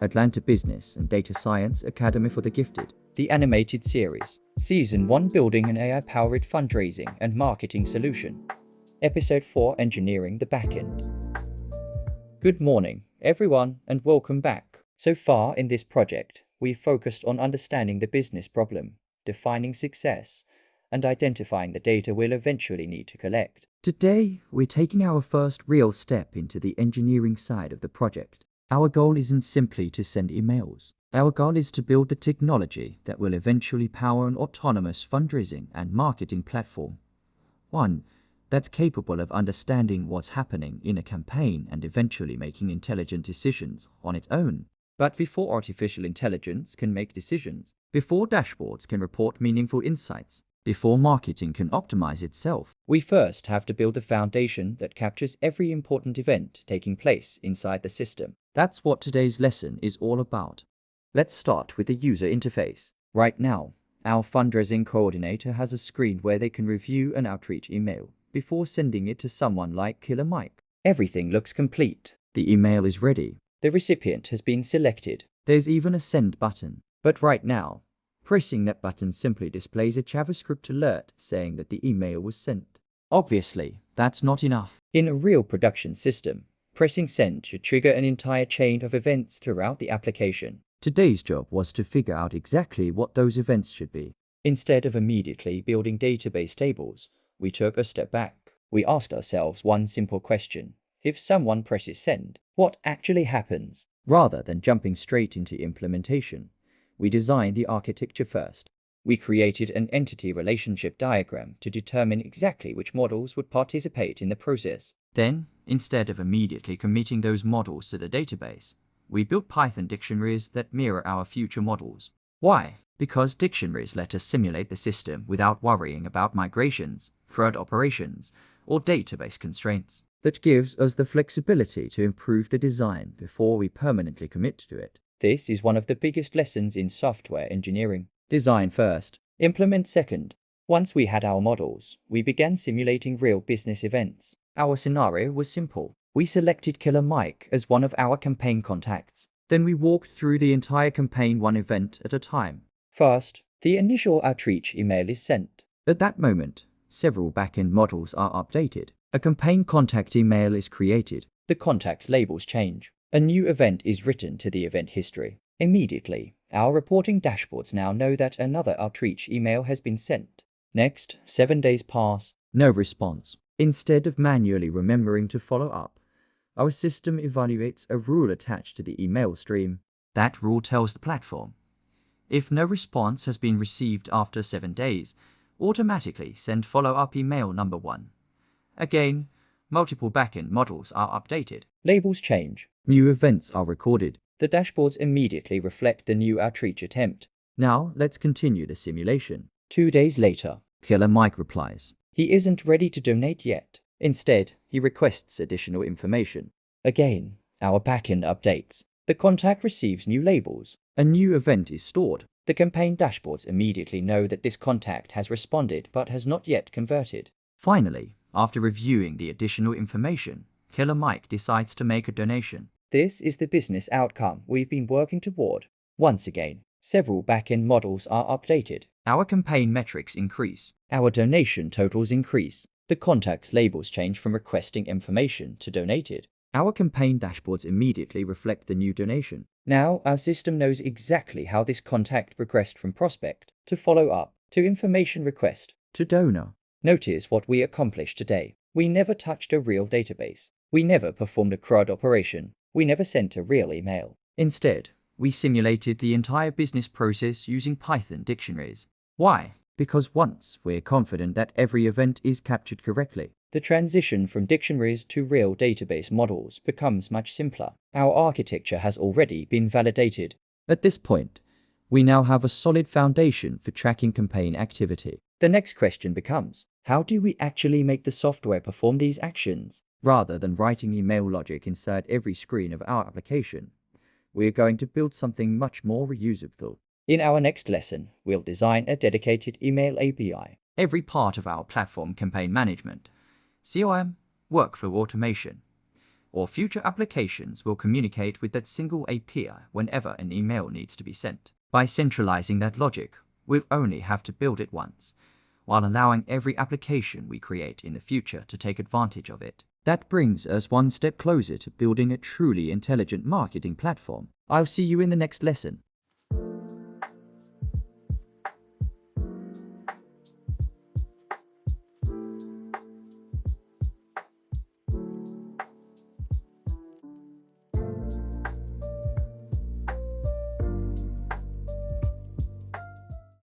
Atlanta Business and Data Science Academy for the Gifted. The animated series. Season 1, Building an AI-powered fundraising and marketing solution. Episode 4, Engineering the Backend. Good morning, everyone, and welcome back. So far in this project, we've focused on understanding the business problem, defining success, and identifying the data we'll eventually need to collect. Today, we're taking our first real step into the engineering side of the project. Our goal isn't simply to send emails. Our goal is to build the technology that will eventually power an autonomous fundraising and marketing platform. One that's capable of understanding what's happening in a campaign and eventually making intelligent decisions on its own. But before artificial intelligence can make decisions, before dashboards can report meaningful insights, before marketing can optimize itself, we first have to build a foundation that captures every important event taking place inside the system. That's what today's lesson is all about. Let's start with the user interface. Right now, our fundraising coordinator has a screen where they can review an outreach email before sending it to someone like Killer Mike. Everything looks complete. The email is ready. The recipient has been selected. There's even a send button. But right now, pressing that button simply displays a JavaScript alert saying that the email was sent. Obviously, that's not enough. In a real production system, pressing send should trigger an entire chain of events throughout the application. Today's job was to figure out exactly what those events should be. Instead of immediately building database tables, we took a step back. We asked ourselves one simple question. If someone presses send, what actually happens? Rather than jumping straight into implementation, we designed the architecture first. We created an entity relationship diagram to determine exactly which models would participate in the process. Then, instead of immediately committing those models to the database, we built Python dictionaries that mirror our future models. Why? Because dictionaries let us simulate the system without worrying about migrations, CRUD operations, or database constraints. That gives us the flexibility to improve the design before we permanently commit to it. This is one of the biggest lessons in software engineering. Design first, implement second. Once we had our models, we began simulating real business events. Our scenario was simple. We selected Killer Mike as one of our campaign contacts. Then we walked through the entire campaign one event at a time. First, the initial outreach email is sent. At that moment, several backend models are updated. A campaign contact email is created. The contact's labels change. A new event is written to the event history. Immediately, our reporting dashboards now know that another outreach email has been sent. Next, 7 days pass. No response. Instead of manually remembering to follow up, our system evaluates a rule attached to the email stream. That rule tells the platform, if no response has been received after 7 days, automatically send follow-up email number 1. Again, multiple backend models are updated. Labels change. New events are recorded. The dashboards immediately reflect the new outreach attempt. Now, let's continue the simulation. 2 days later, Killer Mike replies. He isn't ready to donate yet. Instead, he requests additional information. Again, our backend updates. The contact receives new labels. A new event is stored. The campaign dashboards immediately know that this contact has responded but has not yet converted. Finally, after reviewing the additional information, Killer Mike decides to make a donation. This is the business outcome we've been working toward. Once again, several backend models are updated. Our campaign metrics increase. Our donation totals increase. The contact's labels change from requesting information to donated. Our campaign dashboards immediately reflect the new donation. Now, our system knows exactly how this contact progressed from prospect to follow-up to information request to donor. Notice what we accomplished today. We never touched a real database. We never performed a CRUD operation. We never sent a real email. Instead, we simulated the entire business process using Python dictionaries. Why? Because once we're confident that every event is captured correctly, the transition from dictionaries to real database models becomes much simpler. Our architecture has already been validated. At this point, we now have a solid foundation for tracking campaign activity. The next question becomes, how do we actually make the software perform these actions? Rather than writing email logic inside every screen of our application, we're going to build something much more reusable. In our next lesson, we'll design a dedicated email API. Every part of our platform campaign management, CRM, workflow automation, or future applications will communicate with that single API whenever an email needs to be sent. By centralizing that logic, we'll only have to build it once, while allowing every application we create in the future to take advantage of it. That brings us one step closer to building a truly intelligent marketing platform. I'll see you in the next lesson.